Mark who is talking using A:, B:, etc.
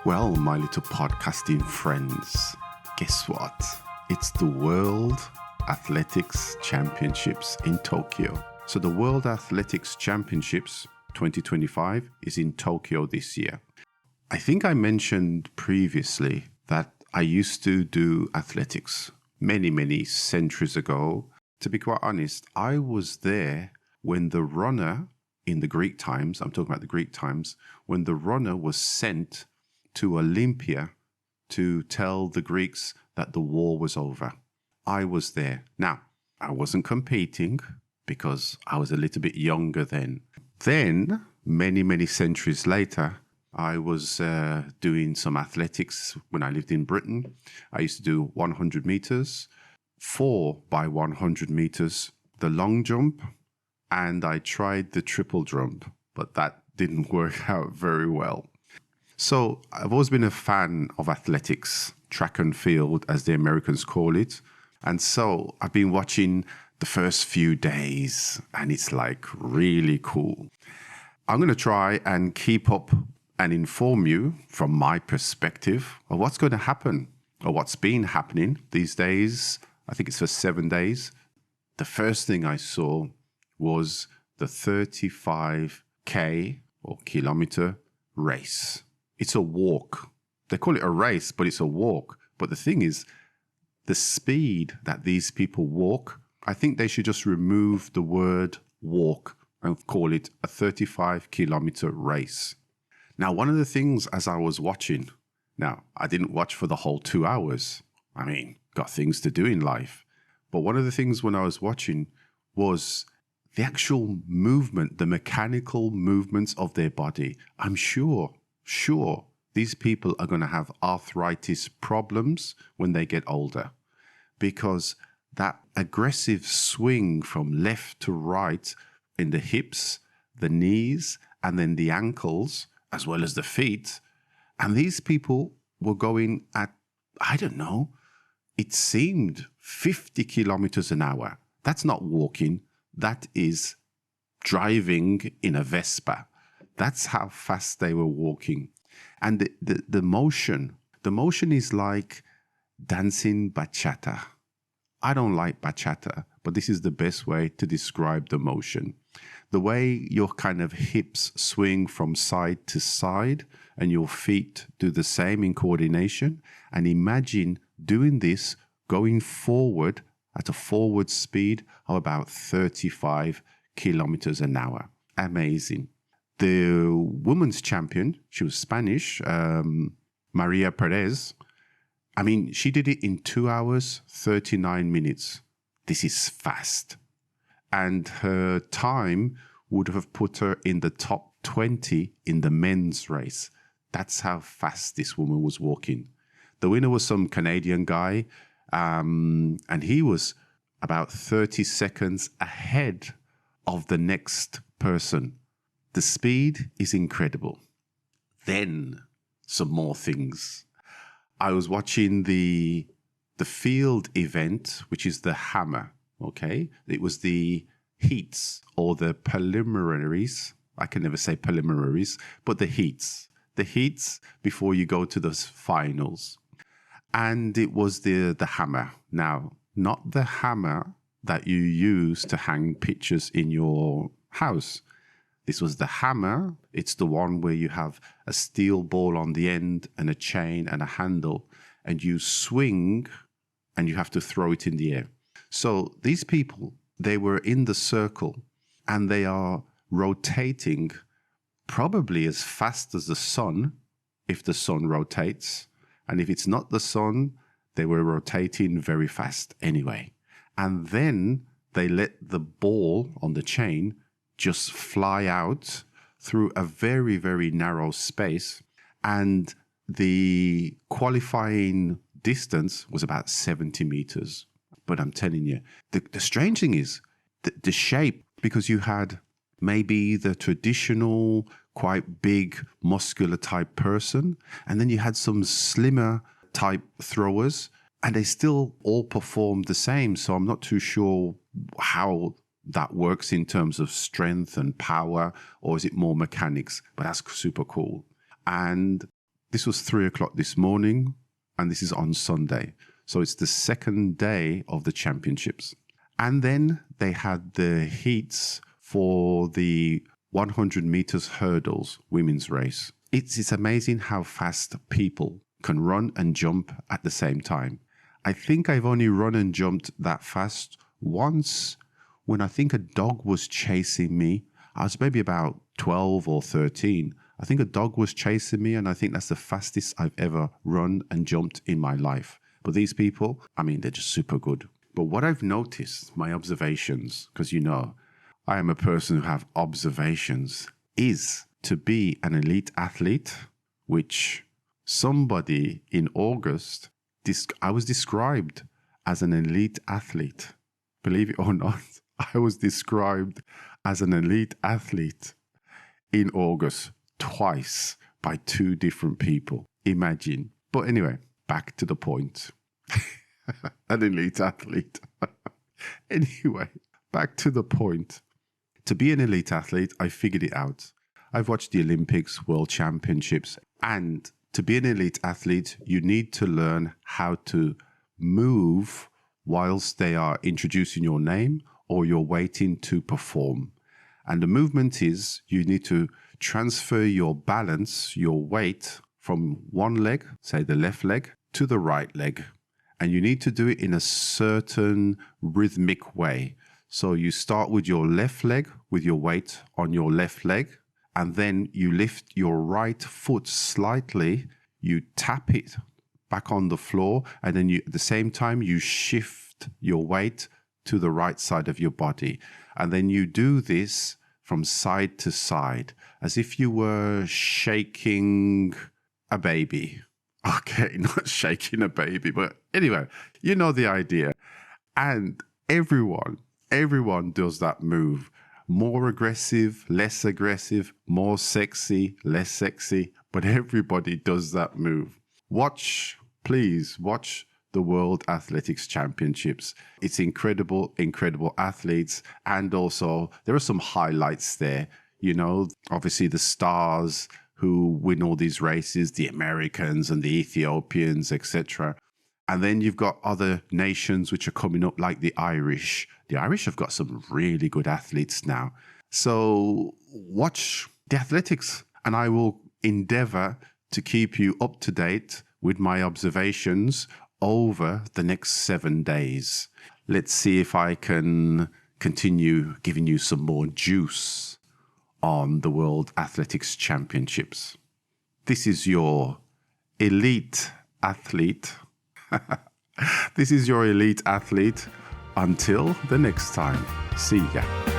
A: Well, my little podcasting friends, guess what? It's the World Athletics Championships in Tokyo. So the World Athletics Championships 2025 is in Tokyo this year. I think I mentioned previously that I used to do athletics many centuries ago. To be quite honest, I was there when the runner in the Greek times, I'm talking about the Greek times, when the runner was sent to Olympia to tell the Greeks that the war was over. I was there. Now, I wasn't competing because I was a little bit younger then. Then, many centuries later, I was doing some athletics when I lived in Britain. I used to do 100 meters, 4 by 100 meters, the long jump, and I tried the triple jump, but that didn't work out very well. So I've always been a fan of athletics, track and field, as the Americans call it. And so I've been watching the first few days, and it's like really cool. I'm going to try and keep up and inform you from my perspective of what's going to happen or what's been happening these days. I think it's for 7 days. The first thing I saw was the 35K or kilometer race. It's a walk. They call it a race, but it's a walk. But the thing is, the speed that these people walk, I think they should just remove the word walk and call it a 35-kilometer race. Now, one of the things as I was watching, now, I didn't watch for the whole 2 hours. I mean, got things to do in life. But one of the things when I was watching was the actual movement, the mechanical movements of their body. I'm sure these people are going to have arthritis problems when they get older, because that aggressive swing from left to right in the hips, the knees, and then the ankles, as well as the feet. And these people were going at, I don't know, it seemed 50 kilometers an hour. That's not walking. That is driving in a Vespa. That's how fast they were walking. And the motion is like dancing bachata. I don't like bachata, but this is the best way to describe the motion. The way your kind of hips swing from side to side and your feet do the same in coordination. And imagine doing this going forward at a forward speed of about 35 kilometers an hour. Amazing. The women's champion, she was Spanish, Maria Perez. I mean, she did it in 2 hours, 39 minutes. This is fast. And her time would have put her in the top 20 in the men's race. That's how fast this woman was walking. The winner was some Canadian guy, and he was about 30 seconds ahead of the next person. The speed is incredible. Then some more things. I was watching the field event, which is the hammer, okay? It was the heats or the preliminaries. I can never say preliminaries, but the heats. The heats before you go to the finals. And it was the hammer. Now, not the hammer that you use to hang pictures in your house. This was the hammer. It's the one where you have a steel ball on the end and a chain and a handle, and you swing and you have to throw it in the air. So these people, they were in the circle and they are rotating probably as fast as the sun, if the sun rotates. And if it's not the sun, they were rotating very fast anyway. And then they let the ball on the chain just fly out through a very narrow space. And the qualifying distance was about 70 meters. But I'm telling you, the strange thing is the shape, because you had maybe the traditional, quite big, muscular type person, and then you had some slimmer type throwers, and they still all performed the same. So I'm not too sure how that works in terms of strength and power, or is it more mechanics? But that's super cool. And This was 3 o'clock this morning, and this is on Sunday. So it's the second day of the championships. And then they had the heats for the 100 meters hurdles women's race. It's amazing how fast people can run and jump at the same time. I think I've only run and jumped that fast once when I think a dog was chasing me. I was maybe about 12 or 13. I think a dog was chasing me, and I think that's the fastest I've ever run and jumped in my life. But these people, I mean, they're just super good. But what I've noticed, my observations, because you know, I am a person who have observations, is to be an elite athlete, which somebody in August, I was described as an elite athlete. Believe it or not, I was described as an elite athlete in August twice by 2 different people. Imagine. But anyway, back to the point. An elite athlete. Anyway, back to the point. To be an elite athlete, I figured it out. I've watched the Olympics, World Championships, and to be an elite athlete, you need to learn how to move whilst they are introducing your name or you're waiting to perform. And the movement is you need to transfer your balance, your weight from one leg, say the left leg, to the right leg. And you need to do it in a certain rhythmic way. So you start with your left leg with your weight on your left leg, and then you lift your right foot slightly, you tap it back on the floor, and then at the same time you shift your weight to the right side of your body. And then you do this from side to side, as if you were shaking a baby. Okay, not shaking a baby, but anyway, you know the idea. And everyone does that move. More aggressive, less aggressive, more sexy, less sexy, but everybody does that move. Please watch the World Athletics Championships. It's incredible athletes. And also there are some highlights there. You know, obviously the stars who win all these races, the Americans and the Ethiopians, etc. And then you've got other nations which are coming up, like the Irish. The Irish have got some really good athletes now. So watch the athletics, and I will endeavor to keep you up to date with my observations over the next 7 days. Let's see if I can continue giving you some more juice on the World Athletics Championships. This is your elite athlete. This is your elite athlete. Until the next time, see ya.